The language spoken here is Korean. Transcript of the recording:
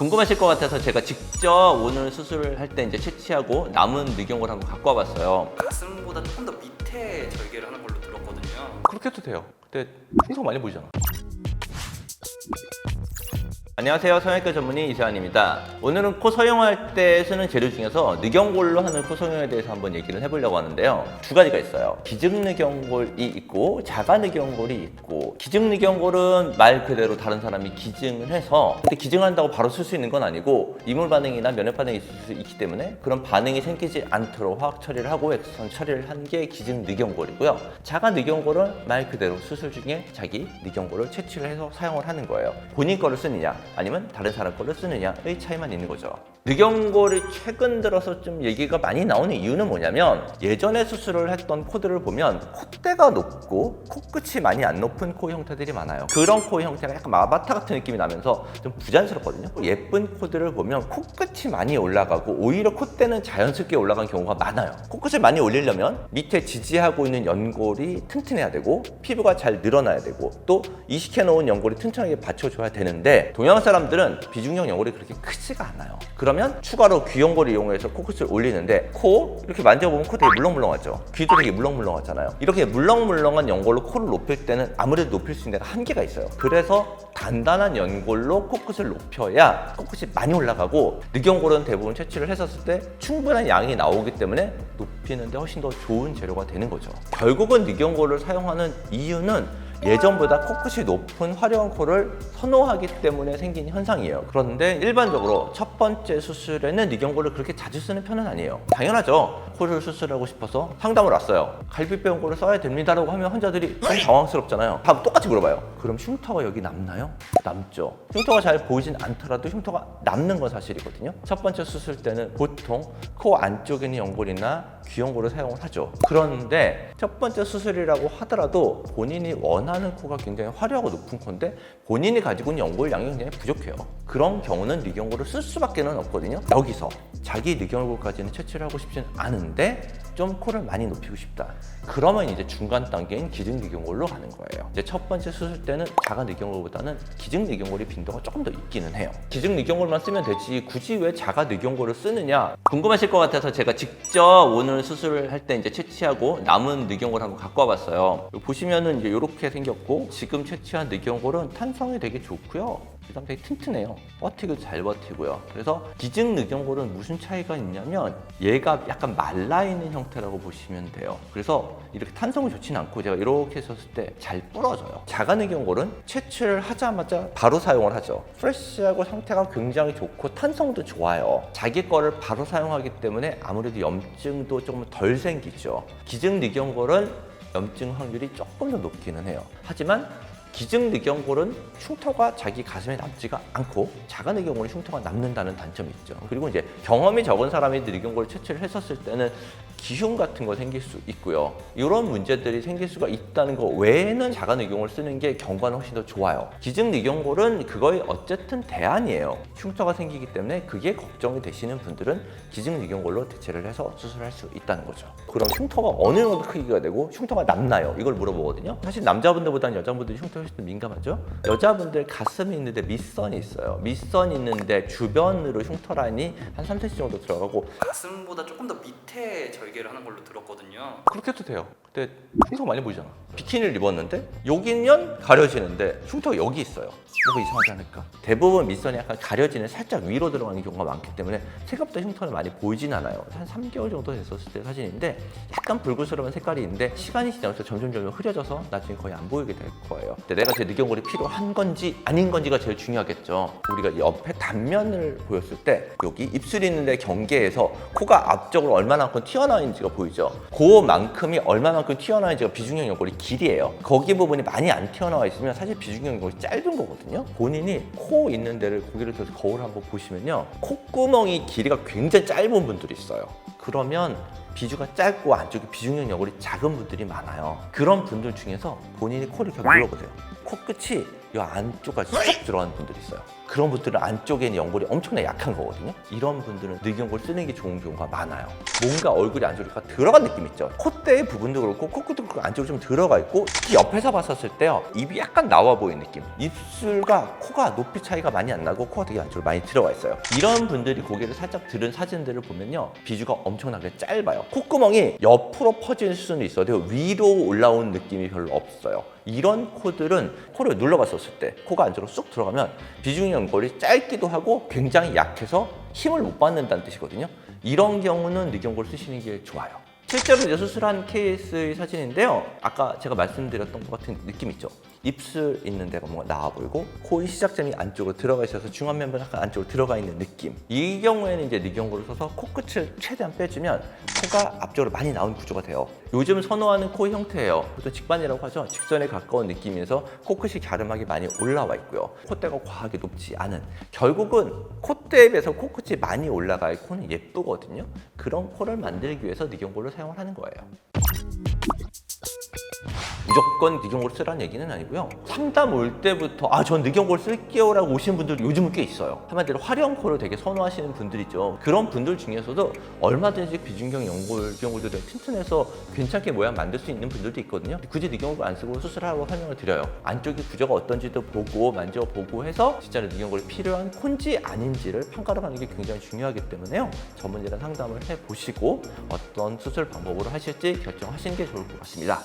궁금하실 것 같아서 제가 직접 오늘 수술을 할 때 이제 채취하고 남은 늑연골 한번 갖고 와봤어요. 가슴보다 조금 더 밑에 절개를 하는 걸로 들었거든요. 그렇게 해도 돼요. 근데 흉터 많이 보이잖아. 안녕하세요. 성형외과 전문의 이세환입니다. 오늘은 코 성형할 때 쓰는 재료 중에서 늑연골로 하는 코 성형에 대해서 한번 얘기를 해보려고 하는데요. 두 가지가 있어요. 기증 늑연골이 있고 자가 늑연골이 있고, 기증 늑연골은 말 그대로 다른 사람이 기증을 해서, 근데 기증한다고 바로 쓸 수 있는 건 아니고 이물 반응이나 면역 반응이 있을 수 있기 때문에 그런 반응이 생기지 않도록 화학 처리를 하고 엑스선 처리를 한 게 기증 늑연골이고요. 자가 늑연골은 말 그대로 수술 중에 자기 늑연골을 채취를 해서 사용을 하는 거예요. 본인 거를 쓰느냐 아니면 다른 사람 거를 쓰느냐의 차이만 있는 거죠. 늑연골이 최근 들어서 좀 얘기가 많이 나오는 이유는 뭐냐면, 예전에 수술을 했던 코들을 보면 콧대가 높고 코끝이 많이 안 높은 코 형태들이 많아요. 그런 코 형태가 약간 마바타 같은 느낌이 나면서 좀 부자연스럽거든요. 예쁜 코들을 보면 코끝이 많이 올라가고 오히려 콧대는 자연스럽게 올라간 경우가 많아요. 코끝을 많이 올리려면 밑에 지지하고 있는 연골이 튼튼해야 되고 피부가 잘 늘어나야 되고 또 이식해 놓은 연골이 튼튼하게 받쳐줘야 되는데, 동양 사람들은 비중형 연골이 그렇게 크지가 않아요. 그러면 추가로 귀연골을 이용해서 코끝을 올리는데, 코 이렇게 만져보면 코 되게 물렁물렁하죠. 귀도 되게 물렁물렁하잖아요. 이렇게 물렁물렁한 연골로 코를 높일 때는 아무래도 높일 수 있는 데가 한계가 있어요. 그래서 단단한 연골로 코끝을 높여야 코끝이 많이 올라가고, 늑연골은 대부분 채취를 했었을 때 충분한 양이 나오기 때문에 높이는데 훨씬 더 좋은 재료가 되는 거죠. 결국은 늑연골을 사용하는 이유는 예전보다 코끝이 높은 화려한 코를 선호하기 때문에 생긴 현상이에요. 그런데 일반적으로 첫 번째 수술에는 늑연골을 그렇게 자주 쓰는 편은 아니에요. 당연하죠. 코를 수술하고 싶어서 상담을 왔어요. 갈비뼈연골을 써야 됩니다라고 하면 환자들이 좀 당황스럽잖아요. 다 똑같이 물어봐요. 그럼 흉터가 여기 남나요? 남죠. 흉터가 잘 보이진 않더라도 흉터가 남는 건 사실이거든요. 첫 번째 수술 때는 보통 코 안쪽에 있는 연골이나 귀연골을 사용을 하죠. 그런데 첫 번째 수술이라고 하더라도 본인이 원하는 코가 굉장히 화려하고 높은 코인데 본인이 가지고 있는 연골 양이 굉장히 부족해요. 그런 경우는 늑연골을 쓸 수밖에 없거든요. 여기서 자기 늑연골까지는 채취를 하고 싶진 않은데 좀 코를 많이 높이고 싶다. 그러면 이제 중간 단계인 기증 늑연골로 가는 거예요. 이제 첫 번째 수술 때는 자가 늑연골보다는 기증 늑연골의 빈도가 조금 더 있기는 해요. 기증 늑연골만 쓰면 되지 굳이 왜 자가 늑연골을 쓰느냐 궁금하실 것 같아서 제가 직접 오늘 수술을 할 때 이제 채취하고 남은 늑연골 한번 갖고 와봤어요. 보시면은 이제 이렇게 생겼고, 지금 채취한 늑연골은 탄성이 되게 좋고요. 그다음 되게 튼튼해요. 버티기도 잘 버티고요. 그래서 기증 늑연골은 무슨 차이가 있냐면 얘가 약간 말라있는 형태라고 보시면 돼요. 그래서 이렇게 탄성이 좋지는 않고 제가 이렇게 썼을 때 잘 부러져요. 자가 늑연골은 채취를 하자마자 바로 사용을 하죠. 프레쉬하고 상태가 굉장히 좋고 탄성도 좋아요. 자기 거를 바로 사용하기 때문에 아무래도 염증도 조금 덜 생기죠. 기증 늑연골은 염증 확률이 조금 더 높기는 해요. 하지만 기증 늑연골은 흉터가 자기 가슴에 남지가 않고 자가 늑연골은 흉터가 남는다는 단점이 있죠. 그리고 이제 경험이 적은 사람이 늑연골을 채취를 했었을 때는 기흉 같은 거 생길 수 있고요. 이런 문제들이 생길 수가 있다는 거 외에는 자가 늑연골을 쓰는 게 경과는 훨씬 더 좋아요. 기증 늑연골은 그거에 어쨌든 대안이에요. 흉터가 생기기 때문에 그게 걱정이 되시는 분들은 기증 늑연골로 대체를 해서 수술할 수 있다는 거죠. 그럼 흉터가 어느 정도 크기가 되고 흉터가 남나요? 이걸 물어보거든요. 사실 남자분들보다는 여자분들이 흉터 훨씬 더 민감하죠. 여자분들 가슴이 있는데 밑선이 있어요. 밑선이 있는데 주변으로 흉터 라인이 한 3cm 정도 들어가고, 가슴보다 조금 더 밑에 절개를 하는 걸로 들었거든요. 그렇게 해도 돼요. 근데 흉터 많이 보이잖아. 비키니를 입었는데 여기면 가려지는데 흉터가 여기 있어요. 이거 이상하지 않을까? 대부분 밑선이 약간 가려지는 살짝 위로 들어가는 경우가 많기 때문에 생각보다 흉터는 많이 보이진 않아요. 한 3개월 정도 됐었을 때 사진인데 약간 붉은스러운 색깔이 있는데 시간이 지나면서 점점 흐려져서 나중에 거의 안 보이게 될 거예요. 근데 내가 제 늑연골이 필요한 건지 아닌 건지가 제일 중요하겠죠. 우리가 옆에 단면을 보였을 때 여기 입술이 있는데 경계에서 코가 앞쪽으로 얼마만큼 튀어나와 있는지가 보이죠. 그만큼이 얼마만큼 튀어나와 있는지가 비중형 연골의 길이에요. 거기 부분이 많이 안 튀어나와 있으면 사실 비중형 연골이 짧은 거거든요. 본인이 코 있는 데를 고개를 들어서 거울을 한번 보시면요, 콧구멍이 길이가 굉장히 짧은 분들이 있어요. 그러면 비주가 짧고 안쪽에 비중형 연골이 작은 분들이 많아요. 그런 분들 중에서 본인이 코를 이렇게 물어보세요. 코끝이 이 안쪽까지 쏙 들어가는 분들이 있어요. 그런 분들은 안쪽에 있는 연골이 엄청나게 약한 거거든요. 이런 분들은 늑연골 쓰는 게 좋은 경우가 많아요. 뭔가 얼굴이 안쪽으로 들어간 느낌 있죠. 콧대 부분도 그렇고 코끝도 그렇고 안쪽으로 좀 들어가 있고, 특히 옆에서 봤었을 때요, 입이 약간 나와 보이는 느낌. 입술과 코가 높이 차이가 많이 안 나고 코가 되게 안쪽으로 많이 들어가 있어요. 이런 분들이 고개를 살짝 들은 사진들을 보면요, 비주가 엄청나게 짧아요. 콧구멍이 옆으로 퍼질 수는 있어도 위로 올라온 느낌이 별로 없어요. 이런 코들은 코를 눌러봤었을 때 코가 안쪽으로 쑥 들어가면 비중 연골이 짧기도 하고 굉장히 약해서 힘을 못 받는다는 뜻이거든요. 이런 경우는 늑연골 쓰시는 게 좋아요. 실제로 이제 수술한 케이스의 사진인데요, 아까 제가 말씀드렸던 것 같은 느낌 있죠? 입술 있는 데가 뭔가 나와 보이고 코의 시작점이 안쪽으로 들어가 있어서 중안면부 약간 안쪽으로 들어가 있는 느낌. 이 경우에는 이제 늑연골을 써서 코끝을 최대한 빼주면 코가 앞쪽으로 많이 나온 구조가 돼요. 요즘 선호하는 코 형태예요. 보통 직반이라고 하죠. 직선에 가까운 느낌에서 코끝이 갸름하게 많이 올라와 있고요. 콧대가 과하게 높지 않은. 결국은 콧대에 비해서 코끝이 많이 올라갈 코는 예쁘거든요. 그런 코를 만들기 위해서 늑연골을 사용을 하는 거예요. 무조건 늑연골 쓰라는 얘기는 아니고요. 상담 올 때부터 전 늑연골 쓸게요 라고 오시는 분들 요즘은 꽤 있어요. 한마디로 화려한 코를 되게 선호하시는 분들이죠. 그런 분들 중에서도 얼마든지 비중경 연골, 늑연골도 되게 튼튼해서 괜찮게 모양 만들 수 있는 분들도 있거든요. 굳이 늑연골 안 쓰고 수술하라고 설명을 드려요. 안쪽이 구조가 어떤지도 보고 만져보고 해서 진짜로 늑연골이 필요한 콘지 아닌지를 평가를 하는 게 굉장히 중요하기 때문에요. 전문의랑 상담을 해보시고 어떤 수술 방법으로 하실지 결정하시는 게 좋을 것 같습니다.